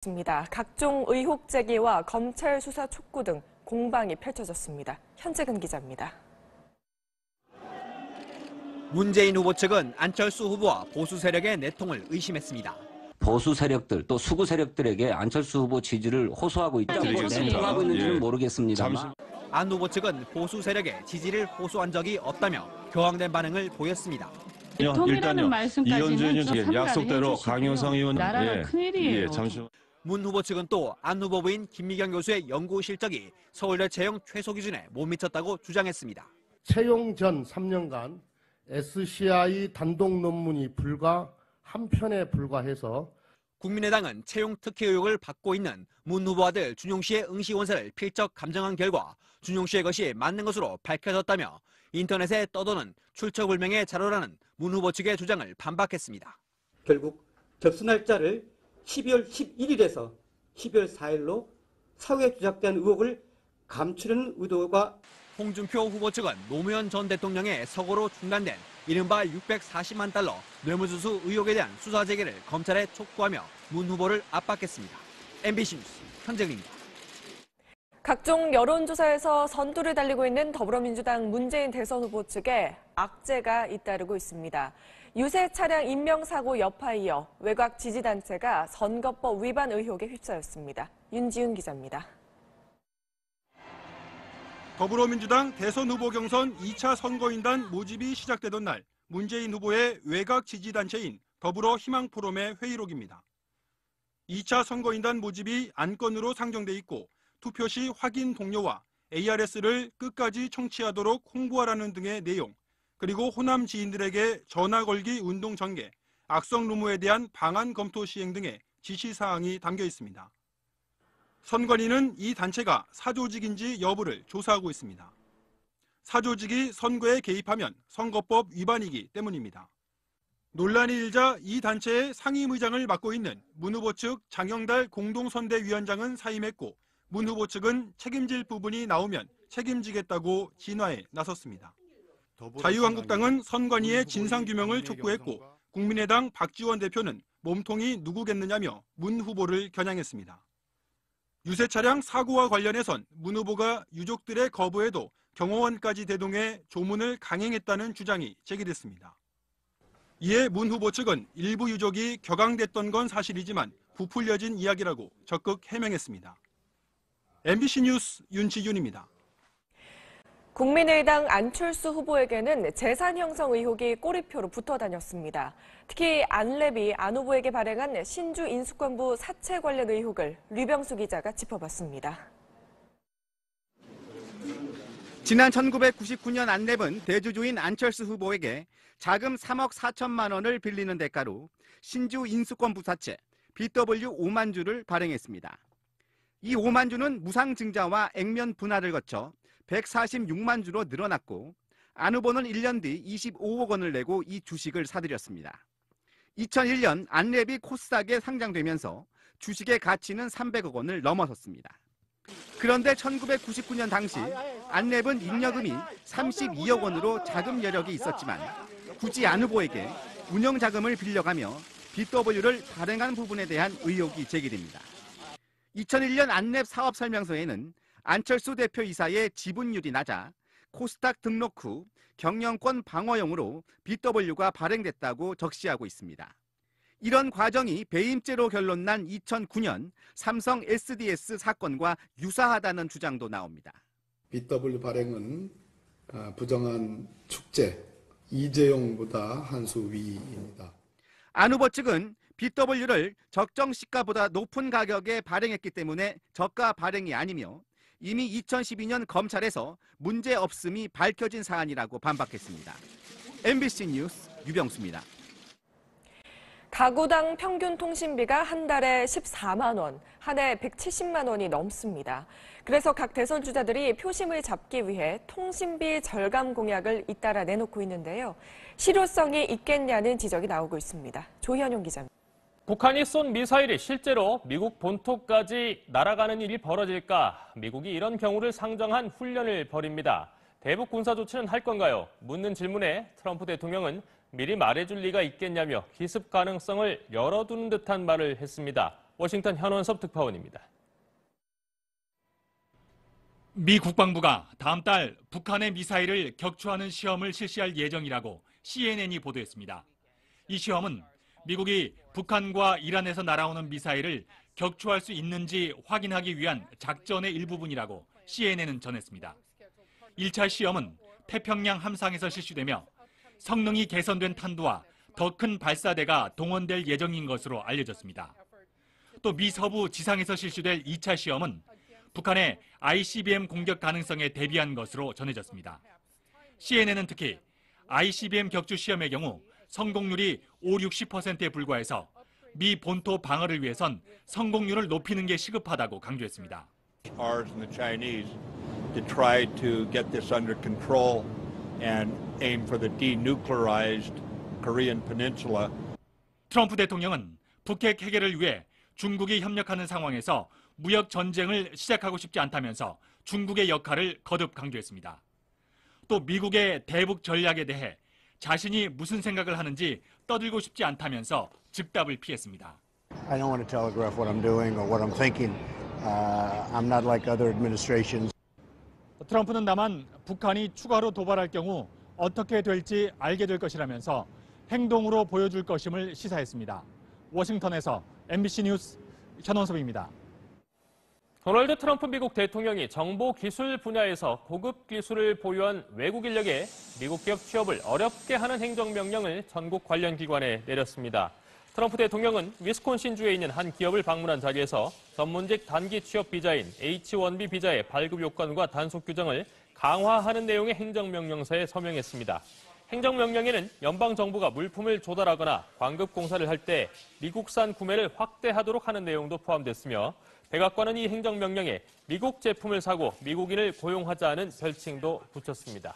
있습니다. 각종 의혹 제기와 검찰 수사 촉구 등 공방이 펼쳐졌습니다. 현재근 기자입니다. 문재인 후보 측은 안철수 후보와 보수 세력의 내통을 의심했습니다. 보수 세력들 또 수구 세력들에게 안철수 후보 지지를 호소하고 있죠. 내통하고 있는지는 모르겠습니다만. 안 후보 측은 보수 세력의 지지를 호소한 적이 없다며 격앙된 반응을 보였습니다. 일단요. 이현주 의원 약속대로 강효상 의원 나라가 큰일이에요. 문 후보 측은 또 안 후보 부인 김미경 교수의 연구 실적이 서울대 채용 최소 기준에 못 미쳤다고 주장했습니다. 채용 전 3년간 SCI 단독 논문이 불과 한 편에 불과해서 국민의당은 채용 특혜 의혹을 받고 있는 문 후보 아들 준용 씨의 응시 원서를 필적 감정한 결과 준용 씨의 것이 맞는 것으로 밝혀졌다며 인터넷에 떠도는 출처불명의 자료라는 문 후보 측의 주장을 반박했습니다. 결국 접수 날짜를 12월 11일에서 12월 4일로 사후에 조작된 의혹을 감추려는 의도가 홍준표 후보 측은 노무현 전 대통령의 서거로 중단된 이른바 640만 달러 뇌물수수 의혹에 대한 수사 재개를 검찰에 촉구하며 문 후보를 압박했습니다. MBC 뉴스 현재근입니다. 각종 여론조사에서 선두를 달리고 있는 더불어민주당 문재인 대선 후보 측에 악재가 잇따르고 있습니다. 유세 차량 인명사고 여파에 이어 외곽 지지단체가 선거법 위반 의혹에 휩싸였습니다. 윤지훈 기자입니다. 더불어민주당 대선 후보 경선 2차 선거인단 모집이 시작되던 날 문재인 후보의 외곽 지지단체인 더불어희망포럼의 회의록입니다. 2차 선거인단 모집이 안건으로 상정돼 있고 투표 시 확인 동료와 ARS를 끝까지 청취하도록 홍보하라는 등의 내용, 그리고 호남 지인들에게 전화 걸기 운동 전개, 악성 루머에 대한 방안 검토 시행 등의 지시사항이 담겨 있습니다. 선관위는 이 단체가 사조직인지 여부를 조사하고 있습니다. 사조직이 선거에 개입하면 선거법 위반이기 때문입니다. 논란이 일자 이 단체의 상임의장을 맡고 있는 문 후보 측 장영달 공동선대위원장은 사임했고 문 후보 측은 책임질 부분이 나오면 책임지겠다고 진화에 나섰습니다. 자유한국당은 선관위의 진상규명을 촉구했고 국민의당 박지원 대표는 몸통이 누구겠느냐며 문 후보를 겨냥했습니다. 유세 차량 사고와 관련해선 문 후보가 유족들의 거부에도 경호원까지 대동해 조문을 강행했다는 주장이 제기됐습니다. 이에 문 후보 측은 일부 유족이 격앙됐던 건 사실이지만 부풀려진 이야기라고 적극 해명했습니다. MBC 뉴스 윤지윤입니다. 국민의당 안철수 후보에게는 재산 형성 의혹이 꼬리표로 붙어 다녔습니다. 특히 안랩이 안 후보에게 발행한 신주 인수권부 사채 관련 의혹을 류병수 기자가 짚어봤습니다. 지난 1999년 안랩은 대주주인 안철수 후보에게 자금 3억 4천만 원을 빌리는 대가로 신주 인수권부 사채 BW 5만 주를 발행했습니다. 이 5만 주는 무상증자와 액면 분할을 거쳐 146만 주로 늘어났고 안 후보는 1년 뒤 25억 원을 내고 이 주식을 사들였습니다. 2001년 안랩이 코스닥에 상장되면서 주식의 가치는 300억 원을 넘어섰습니다. 그런데 1999년 당시 안랩은 잉여금이 32억 원으로 자금 여력이 있었지만 굳이 안 후보에게 운영자금을 빌려가며 BW를 발행한 부분에 대한 의혹이 제기됩니다. 2001년 안랩 사업 설명서에는 안철수 대표 이사의 지분율이 낮아 코스닥 등록 후 경영권 방어용으로 BW가 발행됐다고 적시하고 있습니다. 이런 과정이 배임죄로 결론난 2009년 삼성 SDS 사건과 유사하다는 주장도 나옵니다. BW 발행은 부정한 축제, 이재용보다 한 수 위입니다. 안 후보 측은 BW를 적정 시가보다 높은 가격에 발행했기 때문에 저가 발행이 아니며 이미 2012년 검찰에서 문제 없음이 밝혀진 사안이라고 반박했습니다. MBC 뉴스 유병수입니다. 가구당 평균 통신비가 한 달에 14만 원, 한 해 170만 원이 넘습니다. 그래서 각 대선 주자들이 표심을 잡기 위해 통신비 절감 공약을 잇따라 내놓고 있는데요. 실효성이 있겠냐는 지적이 나오고 있습니다. 조현용 기자입니다. 북한이 쏜 미사일이 실제로 미국 본토까지 날아가는 일이 벌어질까? 미국이 이런 경우를 상정한 훈련을 벌입니다. 대북 군사 조치는 할 건가요? 묻는 질문에 트럼프 대통령은 미리 말해줄 리가 있겠냐며 기습 가능성을 열어두는 듯한 말을 했습니다. 워싱턴 현원섭 특파원입니다. 미 국방부가 다음 달 북한의 미사일을 격추하는 시험을 실시할 예정이라고 CNN이 보도했습니다. 이 시험은 미국이 북한과 이란에서 날아오는 미사일을 격추할 수 있는지 확인하기 위한 작전의 일부분이라고 CNN은 전했습니다. 1차 시험은 태평양 함상에서 실시되며 성능이 개선된 탄두와 더 큰 발사대가 동원될 예정인 것으로 알려졌습니다. 또 미 서부 지상에서 실시될 2차 시험은 북한의 ICBM 공격 가능성에 대비한 것으로 전해졌습니다. CNN은 특히 ICBM 격추 시험의 경우 성공률이 50-60%에 불과해서 미 본토 방어를 위해선 성공률을 높이는 게 시급하다고 강조했습니다. Ours and the Chinese to try to get this under control and aim for the denuclearized Korean Peninsula. 트럼프 대통령은 북핵 해결을 위해 중국이 협력하는 상황에서 무역 전쟁을 시작하고 싶지 않다면서 중국의 역할을 거듭 강조했습니다. 또 미국의 대북 전략에 대해 자신이 무슨 생각을 하는지 떠들고 싶지 않다면서 즉답을 피했습니다. I don't want to telegraph what I'm doing or what I'm thinking. I'm not like other administrations. 트럼프는 다만 북한이 추가로 도발할 경우 어떻게 될지 알게 될 것이라면서 행동으로 보여줄 것임을 시사했습니다. 워싱턴에서 MBC 뉴스 현원섭입니다. 도널드 트럼프 미국 대통령이 정보 기술 분야에서 고급 기술을 보유한 외국 인력에 미국 기업 취업을 어렵게 하는 행정명령을 전국 관련 기관에 내렸습니다. 트럼프 대통령은 위스콘신주에 있는 한 기업을 방문한 자리에서 전문직 단기 취업 비자인 H-1B 비자의 발급 요건과 단속 규정을 강화하는 내용의 행정명령서에 서명했습니다. 행정명령에는 연방정부가 물품을 조달하거나 광급 공사를 할 때 미국산 구매를 확대하도록 하는 내용도 포함됐으며 백악관은 이 행정명령에 미국 제품을 사고 미국인을 고용하자는 별칭도 붙였습니다.